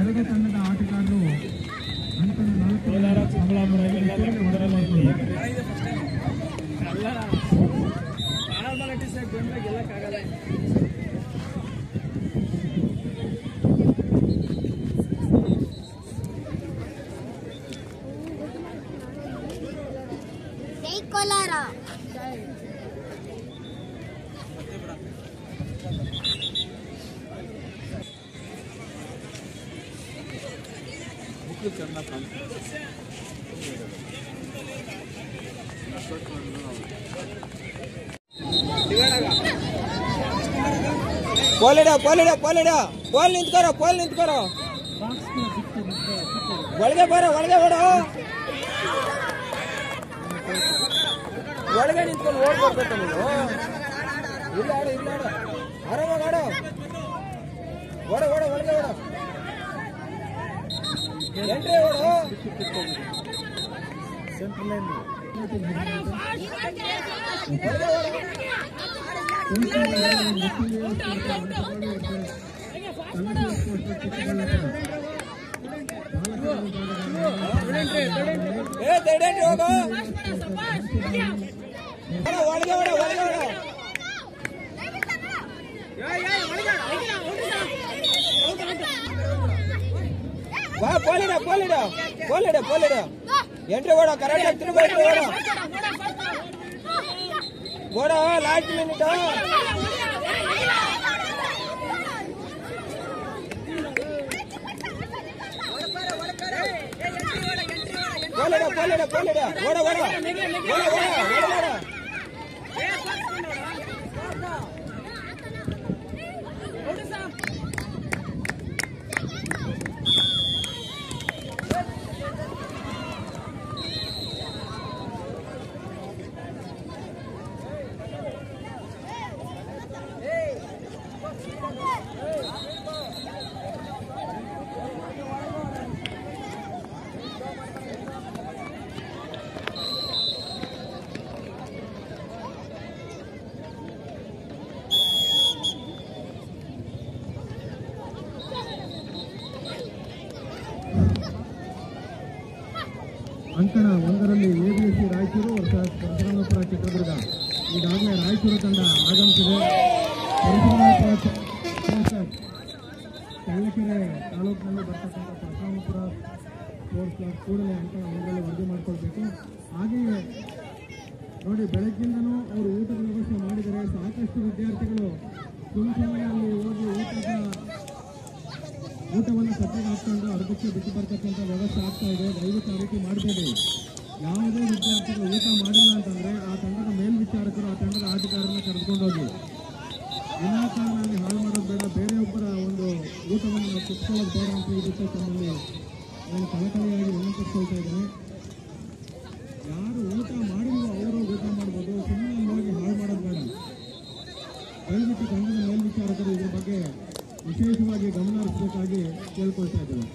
ಎರಡು ತಂಡದ ಆಟಗಾರರು ಅಂಕಣ 4 करना था ಪೋಲ್ ನಿಂತ್ಕರೋ ಒಳಗೆ ಬರೋ ಒಳಗೆ ನಿಂತ್ಕೊಂಡು ಓಡ್ಬರ್ಬೇಕು ನೀನು ಇಲ್ಲ ಆರಾಮಾಗಿ ಆಡೋ ಒಳಗೆ ಎಂಟ್ರಿ ಸೆಂಟ್ರಲ್ ಲೈನ್ ಪೋಲಿಡ ಎಂಟ್ರಿ ಓಡ ಕರೆಕ್ಟ್ ತಿರುಗಬೇಕು ಓಡ ಲಾಸ್ಟ್ ಮಿನಿಟ್ ಪೋಲಿಡ ಓಡ ಅಂಕಣ 1ರಲ್ಲಿ ABSC ರಾಯಚೂರು ವರ್ಸಸ್ ಪರಶುರಾಮಪುರ ಚಿತ್ರದುರ್ಗ. ಈಗಾಗಲೇ ರಾಯಚೂರು ತಂಡ ಆಗಮಿಸಿದೆ. ಚಳ್ಳಕೆರೆ ತಾಲೂಕಿನಲ್ಲಿ ಬರ್ತಕ್ಕಂಥ ಪರಶುರಾಮಪುರ ಸ್ಪೋರ್ಟ್ಸ್ ಕ್ಲಬ್ ಕೂಡಲೇ ಅಂಕಣ 1ರಲ್ಲಿ ವರದಿ ಮಾಡಿಕೊಳ್ಬೇಕು. ಹಾಗೆಯೇ ನೋಡಿ, ಬೆಳಗ್ಗಿಂದನೂ ಅವರು ಊಟದ ವ್ಯವಸ್ಥೆ ಮಾಡಿದರೆ ಸಾಕಷ್ಟು ವಿದ್ಯಾರ್ಥಿಗಳು ಸಮಯ ಅಲ್ಲಿ ಹೋಗಿ ಊಟವನ್ನು ಸಪ್ರೇಟ್ ಹಾಕ್ಕೊಂಡು ಅರ್ಧಕ್ಕೆ ಬಿಟ್ಟು ಬರ್ತಕ್ಕಂಥ ವ್ಯವಸ್ಥೆ ಆಗ್ತಾ ಇದೆ. ದಯವಿಟ್ಟು ಆ ರೀತಿ ಮಾಡಬೇಡಿ. ಯಾವುದೇ ವಿದ್ಯಾರ್ಥಿಗಳು ಊಟ ಮಾಡಿಲ್ಲ ಅಂತಂದರೆ ಆ ತಂಡದ ಮೇಲ್ವಿಚಾರಕರು ಆ ತಂಡದ ಆಟಗಾರರನ್ನ ಕರೆದುಕೊಂಡು ಹೋಗಿ. ವಿನಾಕಾರಣವಾಗಿ ಹಾಳು ಮಾಡೋದು ಬೇಡ. ಬೇರೆಯೊಬ್ಬರ ಒಂದು ಊಟವನ್ನು ನಾವು ಕುತ್ಕೊಳ್ಳೋದು ಬೇಡ ಅಂತ ಇದಕ್ಕೆ ತಮ್ಮಲ್ಲಿ ನಾನು ಕಳಕಳಿಯಾಗಿ ವಿನಂತಿಸ್ಕೊಳ್ತಾ ಇದ್ದೇನೆ. ಯಾರು ಊಟ ಮಾಡಿಲ್ವೋ ಅವರು ಊಟ ಮಾಡ್ಬೋದು, ಸುಮ್ಮನೆ ಹೋಗಿ ಹಾಳು ಮಾಡೋದು ಬೇಡ. ದಯವಿಟ್ಟು ತಂಡದ ಮೇಲ್ವಿಚಾರಕರು ಇದ್ರ ಬಗ್ಗೆ ವಿಶೇಷವಾಗಿ ಗಮನ ಹರಿಸಬೇಕಾಗಿ ಕೇಳ್ಕೊಳ್ತಾ ಇದ್ದೇವೆ.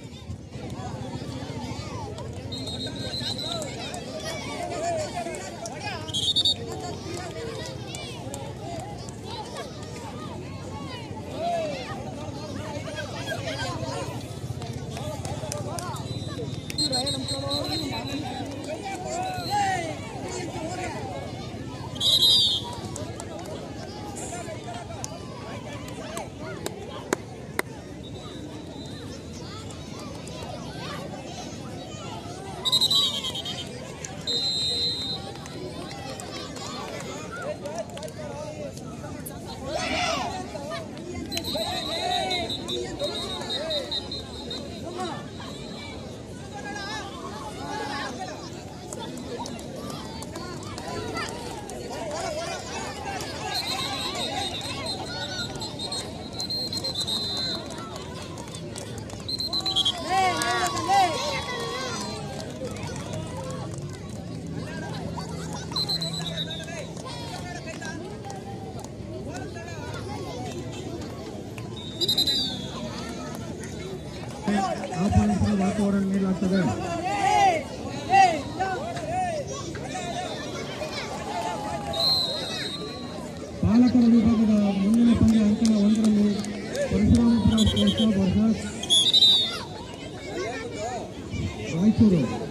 ಆಹ್ವಾನಿಸುವ ವಾತಾವರಣ ನೀಡಲಾಗ್ತದೆ. ಬಾಲಕರ ವಿಭಾಗದ ಮುಂದಿನ ಪಂದ್ಯ ಅಂಕಣ 1ರಲ್ಲಿ Parashurampura sports club versus Raichur.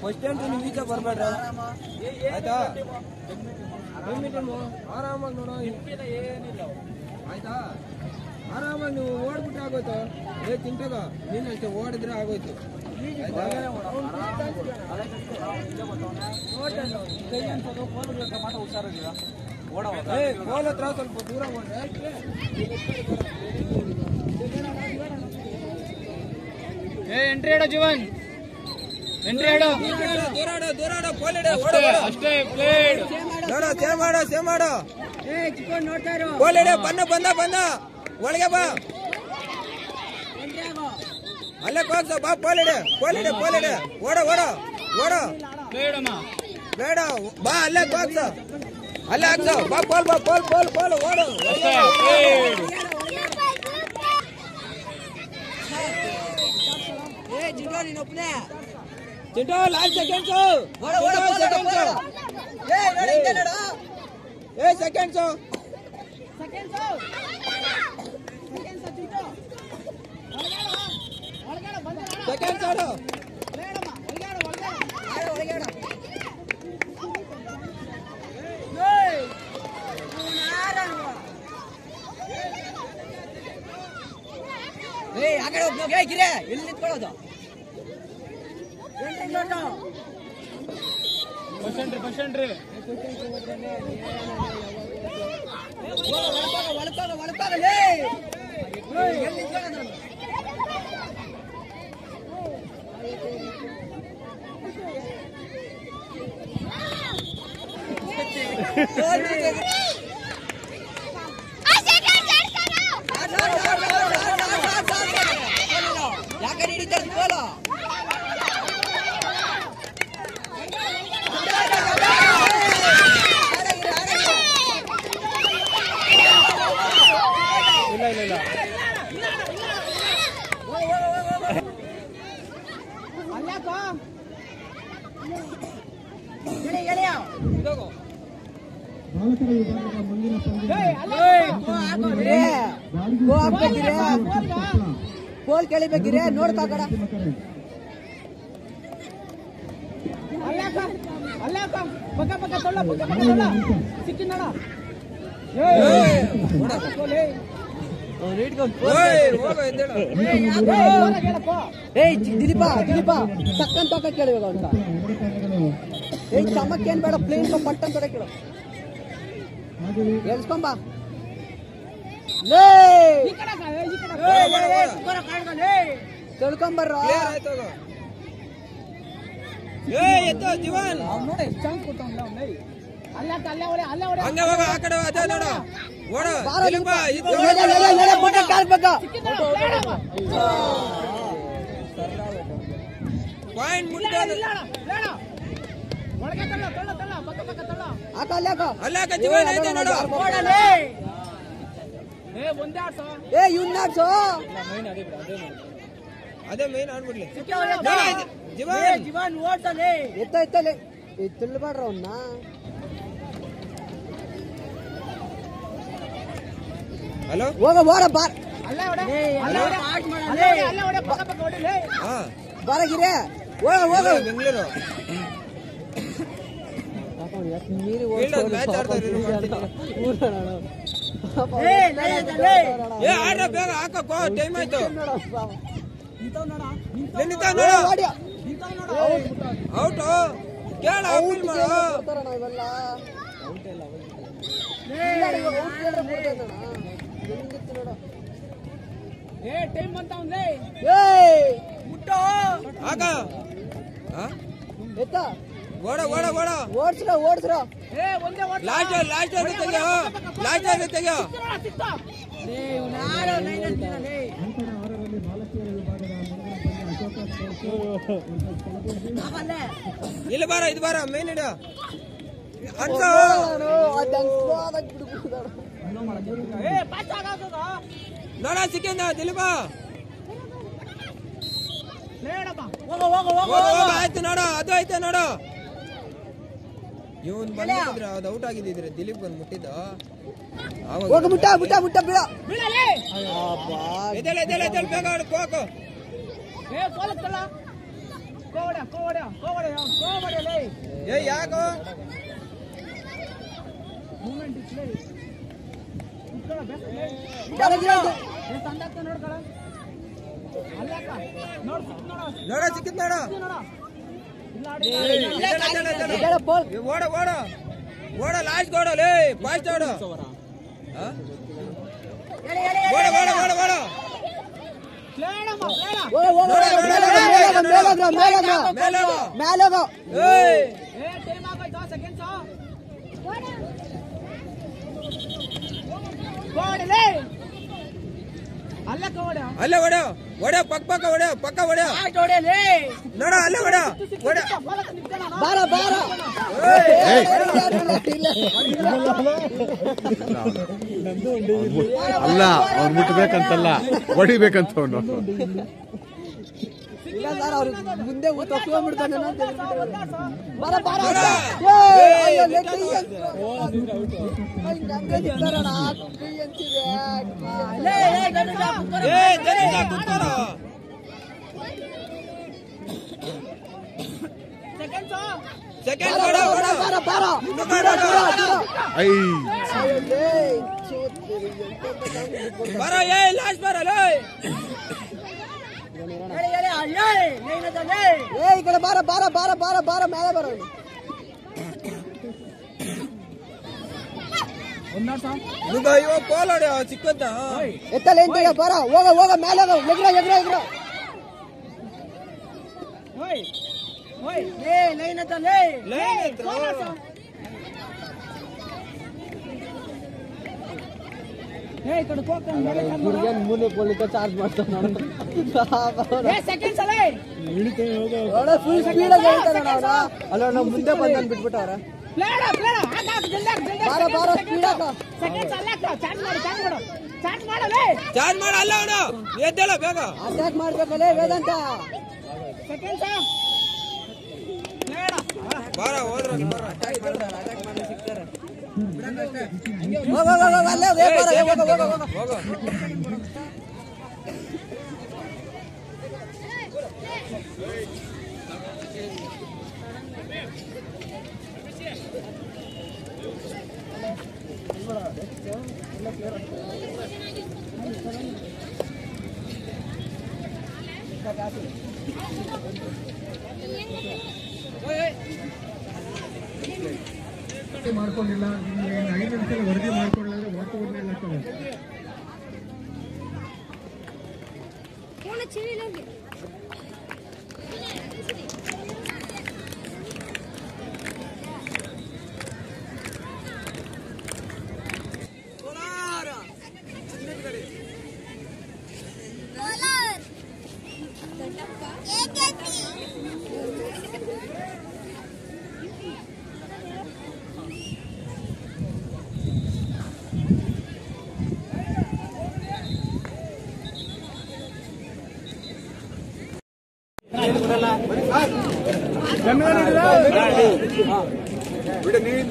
First time ನೀವು ಈಚೆ ಬರ್ಬೇಡ್ರ ಆಯ್ತಾ. ಆರಾಮಾಗಿ ನೋಡೋ ಏನಿಲ್ಲ ಆಯ್ತಾ. ಆರಾಮಾಗಿ ನೀವು ಓಡ್ಬಿಟ್ರೆ ಆಗೋಯ್ತು. ಚಿಂತೆಗ ನೀನು ಅಷ್ಟೇ ಓಡಿದ್ರೆ ಆಗೋಯ್ತು ಆಯ್ತಾ. ಫೋನ್ ಹತ್ರ ಸ್ವಲ್ಪ ದೂರ ಹೋದ್ರೆ ಎಂಟ್ರಿ ಇಡೋ ಜೀವನ್, ಎಂಟ್ರಿ ಇಡೋ, ಅಷ್ಟೇ ಪ್ಲೇಡ್ ಸೇವ್ ಮಾಡು. ಕೋಲಿಡೆ ಬಂದ ಒಳಗೆ ಬಾ, ಅಲ್ಲೇ ಕೋಗ್ಸ ಬಾ. ಕೋಲಿಡೆ ಓಡ ಬೇಡ ಬಾ, ಅಲ್ಲೇ ಕೋಗ್ಸ, ಅಲ್ಲೇ ಹಾಕ್ಸ ಬಾ. ಪೋಲ್ ಓಡು. ಚಿಂಟು ಲಾಸ್ಟ್ ಸೆಕೆಂಡ್ಸ್, ಸೆಕೆಂಡ್ಸ್ ಆಡು. ಎಲ್ಲಿ ನಿಂತ್ಕೊಳ್ಳೋದು? ಪರ್ಸೆಂಟ್ರಿ ಯಾಕೆ ಹಿಡಿತಾರೆ ಗೋಲ? ಇಲ್ಲ ಬಾಲಕರ ವಿಭಾಗದ ಮುಂದಿನ ಗೋಲ್ ಕೇಳಿಬೇಕಿರೇ ನೋಡ್ತಾ ಕಡ. ದಿಲೀಪ ತಕ್ಕಂತ ಕೇಳಬೇಕು ಅಂತ ಚಮಕ್ಕೆ ಏನ್ ಬೇಡ ಪ್ಲೇನ್ ಪಟ್ಟಂತ ಕೇಳು ಎಲ್ಸ್ಕೊಂಬ ತಿಳ್ಕೊಂಬರ್ರ ಜೀವನ್ ನೋಡಿ ಎಷ್ಟು ಚಾನ್ಸ್ ಕೊಟ್ಟವಲ್ಲ ಹಂಗೆ ಹೋಗ ಆ ಕಡೆ ಅದೇ ನೋಡ ಓಡ ಪಾಯಿಂಟ್ ಅಲ್ಲಾಕ ಜೀವನ್ ಐತೆ ನೋಡು ಅದೇ ಮೈನ್ ಆಡ್ಬಿಡ್ಲಿ ಜೀವನ್ ಓಡ್ತಾನೆ ಎತ್ತಲೆ ತಿಳ್ಬಾಡ್ರ ಅವನ್ನ ಹಲೋ ಹೋಗ ಓಡ ಬಾರ ಬಾರಗಿರೆ ಹೋಗ ಹೋಗ ಬೆಂಗಳೂರು ಮ್ಯಾಚ್ ಆಡ್ತಾರೆ ಆಡ್ರ ಬೇಗ ಹಾಕೋ ಟೈಮ್ ಆಯ್ತು ಔಟ್ ಕೇಳ ಇವೆಲ್ಲ ಓಡ ಓಡ ಓಡ ಓಡಿಸ್ರ ಲಾಸ್ಟ್ ತೆಗಿಯೋ ಲಾಸ್ಟ್ ತೆಗಿಯೋ ಇಲ್ಲಿ ಬಾರ ಇದು ಬಾರ ಮೇನ್ ಇಡ ಅಂತ ನೋಡ ಸಿಕ್ಕಿಂದ ದಿಲೀಪ ಆಯ್ತು ನೋಡ ಅದು ಐತೆ ನೋಡು ಇವನ್ ಬಂದಿದ್ರೆ ಅದು ಔಟ್ ಆಗಿದ್ರೆ ದಿಲೀಪ್ ಬಂದ್ ಮುಟ್ಟಿದ್ದ ಯಾಕೋ ನೋಡ ಸಿಕ್ಕಿದ್ ನೋಡ ಓಡ ಓಡ ಓಡ ಲಾಸ್ಟ್ ಓಡಲೇ ಫಾಸ್ಟ್ ಓಡ ಓಡ ಓಡ ಓಡ ಓಡ ಅಲ್ಲೇ ಹೊಡ ಹೊಡ ಪಕ್ಕ ಹೊಡ ನೋಡ ಅಲ್ಲೇ ಹೊಡ ಬಾರ ಅಲ್ಲ ಅವ್ನು ಮುಟ್ಬೇಕಂತಲ್ಲ ಹೊಡಿಬೇಕಂತ ಅವನು ಮುಂದೆ ತಕ್ಕೊಂಡ್ಬಿಡ್ತಾನೆ ಈ ಕಡೆ ಬಾರ ಮೇಲೆ ಬರೋ ಚಿಕ್ಕಂತ ಎತ್ತಲ್ಲ ಎಂತ ಬಾರ ಹೋಗ ಮೇಲೆ ಎಗ್ರ ಮೂರನೇ ಪೊಲೀಸ್ ಚಾರ್ಜ್ ಮಾಡ್ತಾನೆ ಅಲ್ಲ ನಾವು ಮುಂದೆ ಬಂದ ಬಿಟ್ಬಿಟ್ಟವ್ರ ಚಾರ್ಜ್ ಮಾಡಲ್ಲ ಅವನು ಎದ್ದಲ್ಲ ಬೇಗ ಅಟ್ಯಾಕ್ ಮಾಡ್ಬೇಕಲ್ಲೇ ವೇದಾಂತ ಬಾರ ಹೋದ್ರ ಮಾಡ್ಕೊಂಡಿಲ್ಲ, 5 ನಿಮಿಷ ವರದಿ ಮಾಡ್ಕೊಳ್ಳಿಲ್ಲ, ವಾತಾವರಣ ಆಗ್ತದೆ.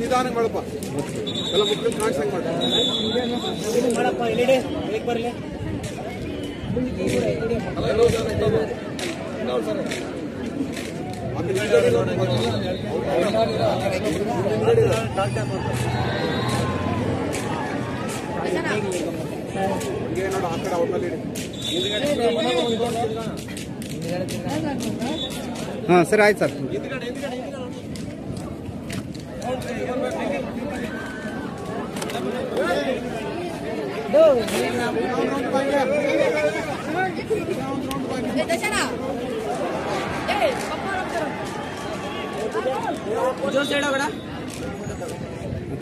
ನಿಧಾನ ಮಾಡಪ್ಪ, ಎಲ್ಲ ಮುಖ್ಯ ಕಾಣಿಸಂಗ್ ಮಾಡಪ್ಪ. ಬರಲಿ ನೋಡು ಆ ಕಡೆ ಅವ್ರ ಮೇಲೆ. ಹಾಂ ಸರಿ, ಆಯ್ತು ಸರ್.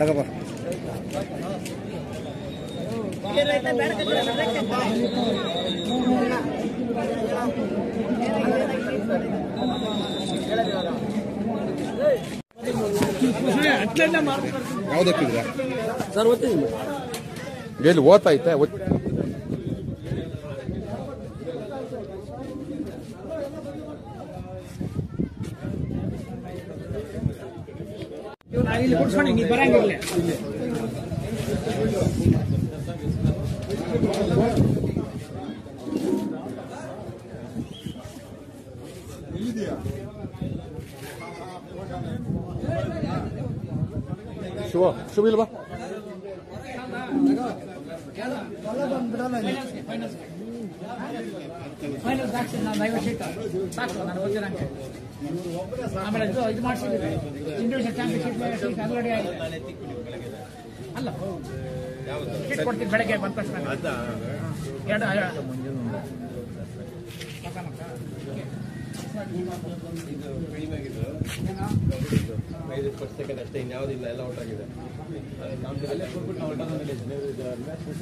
ತಗೋಬ ಯಾವ್ದಕ್ಕಿದ್ರ ಸರ್ ಓದ್ತಿದ್ದೀನಿ. ಎಲ್ಲಿ ಓದ್ತಾಯ್ತಾ? ಇಲ್ಲಿ ಕೂರ್ಸ್ಕೊಂಡು ನೀವು ಬರಂಗಿಲ್ಲ. ಶುಭ ಇಲ್ವಾ? ಫೈನಲ್ ಸಾಕ್ಷಿ ನಾನು 50 ಶೀಟ್ ಸಾಕು, ನಾನು ಓದಿರಂಗೆ. ಆಮೇಲೆ ಇದು ಮಾಡಿಸಿದ್ದೀವಿ, ಇಂಡಿವಿಜುವಲ್ ಚಾಂಪಿಯನ್ಶಿಪ್ ಆಲ್ರೆಡಿ ಆಗಿದೆ. ಅಲ್ಲ ಶೀಟ್ ಕೊಡ್ತೀನಿ ಬೆಳಗ್ಗೆ ಬಂದ ತಕ್ಷಣ.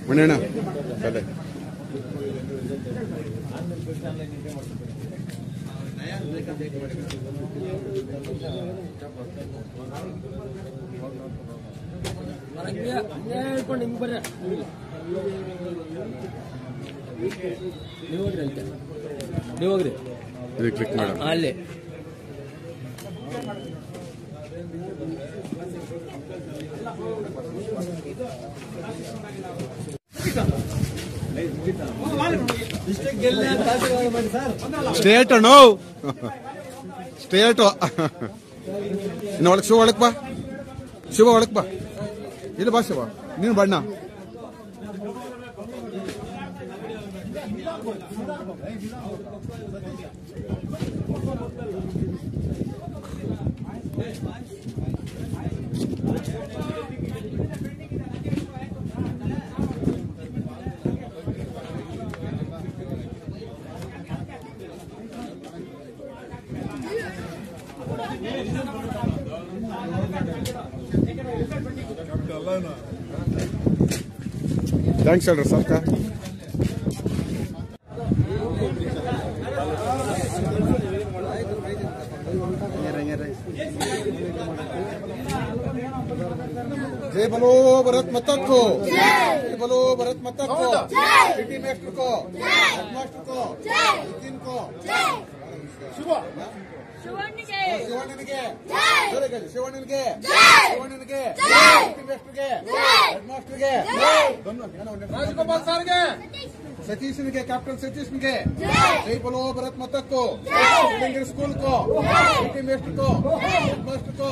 ಮಣ್ಣಣ್ಣ ಅದೇ ಹೇಳ್ಕೊಂಡು ಹಿಂಗೆ ಬರ್ರಿ, ನೀವು ಹೋಗ್ರಿ ಅಂತ, ನೀವು ಹೋಗ್ರಿ ಇದು ಕ್ಲಿಕ್ ಮಾಡಿ ಅಲ್ಲಿ. State no state. ಇನ್ನು ಒಳಗೆ ಶಿವ ಒಳಗೆ ಬಾ, ಶಿವ ಒಳಗೆ ಬಾ. ಇಲ್ಲ ಬಾ ಶಿವ, ನೀನು ಬಣ್ಣ. ಥ್ಯಾಂಕ್ಸ್ ಹೇಳ್ರಿ ಸಾಕ. जय बोलो भारत माता को, जय बोलो भारत माता को, सिटी मास्टर को, हेडमास्टर को, नितिन को, ಶಿವಣ್ಣನಿಗೆ, ಶಿವಣ್ಣನಿಗೆ, ಸಿಟಿ ಮಾಸ್ಟರ್ಗೆ, ಹೆಡ್ಮಾಸ್ಟರ್ಗೆ, ರಾಜಗೋಪಾಲ್ ಸರ್ಗೆ, सतीशನಿಗೆ कैप्टन सतीशನಿಗೆ जय बोलो भरत माता को स्कूल को मेस्टर को हेडमास्टर को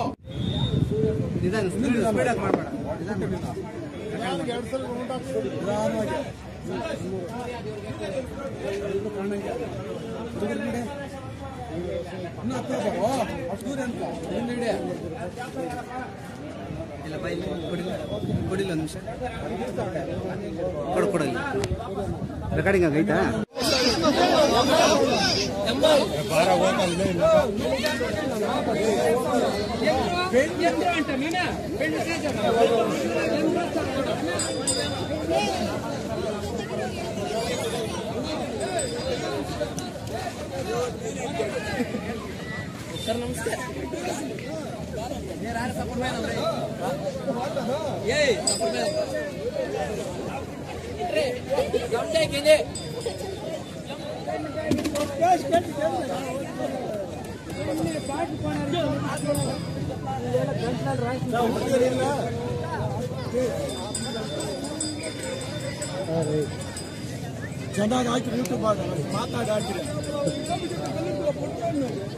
ಕೊಡಿಲ್ಲ ಒಂದು ನಿಮಿಷ ಕೊಡಲ್ಲ ರೆಕಾರ್ಡಿಂಗ್ ಆಗೈತಾ ಸರ್ ನಮಸ್ಕಾರ ಚೆನ್ನಾಗಿ ಹಾಕಿರಿ ಯೂಟ್ಯೂಬ್ ಮಾತಾಡಿ ಹಾಕಿರಿ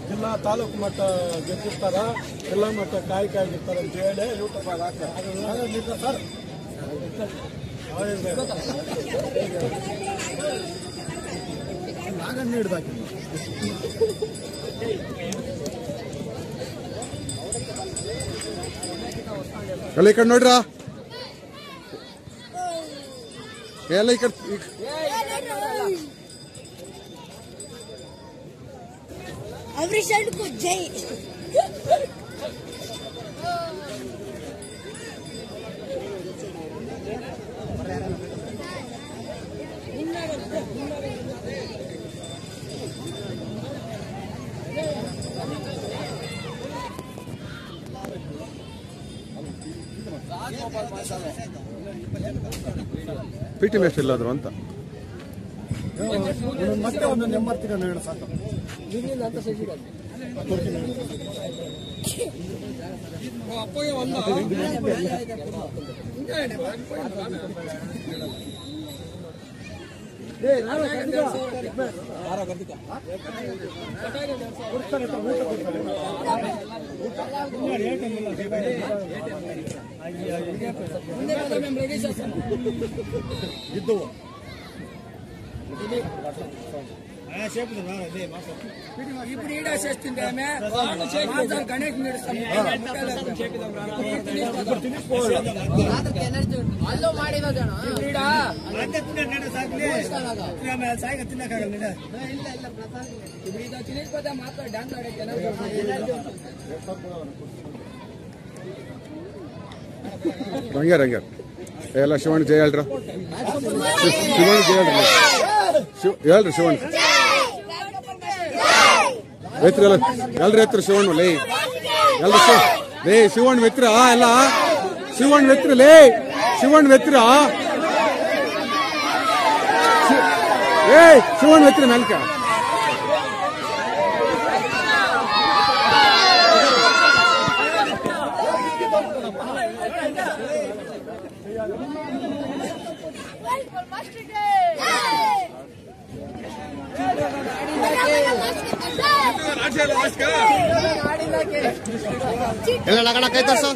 ಜಿಲ್ಲಾ ತಾಲೂಕು ಮಟ್ಟ ಗೆದ್ದಿರ್ತಾರ ಜಿಲ್ಲಾ ಮಟ್ಟ ಕಾಯಕ ಆಗಿರ್ತಾರ ಅಂತ ಹೇಳಿ ಯೂಟ್ಯೂಬ್ ಹಾಕ್ತಾರೆ ಸರ್ ನಾಗಣ್ಣ ಹಿಡ್ದಾಕಿ ಎಲ್ಲ ಈ ಕಡೆ ನೋಡ್ರಾ ಎಲ್ಲ ಈ ಕಡೆ अग्रिशल्ट को जय ಪಿಟಿ ಮೇಸ್ಟ್ ಇಲ್ಲಾದ್ರು ಅಂತ ಮತ್ತೆ ಒಂದು ನೆಂಬರ್ ತಿಂಗಳು ಹೇಳ ಸಾಕು ಇದ್ದು ఇప్పుడు ఈడ చేస్తుంది ఆమె గణేష్ అల్లో ಮಾಡಿರೋದಣ ఇప్పుడు ತಿನ್ನಿಸ್ಬೋದ ಮಾತ್ರ ಡ್ಯಾನ್ಸ್ ಆಡಕ್ಕೆ ರಂಗ್ಯಾರ ರಂಗ್ಯಾರ ಎಲ್ಲ ಶಿವಣ್ಣ ಜಯ ಹೇಳ್ರ ಶಿವಣ್ಣ ಜಯ ಹೇಳ್ರಿ ಶಿವಣ್ಣ ಎತ್ತರ ಎಲ್ರು ಎತ್ತರ ಶಿವಣ್ಣ ಲೇ ಎಲ್ರು ಲೇ ಶಿವಣ್ಣ ವೆತ್ರ ಎಲ್ಲ ಶಿವಣ್ಣ ವೆತ್ರ ಲೇ ಶಿವಣ್ಣ ವೆತ್ರ ಏ ಶಿವಣ್ಣ ವೆತ್ರ ನಾಲ್ಕ ಎಲ್ಲ ಲಗಣ ಕೈ ತರ್ಸೋ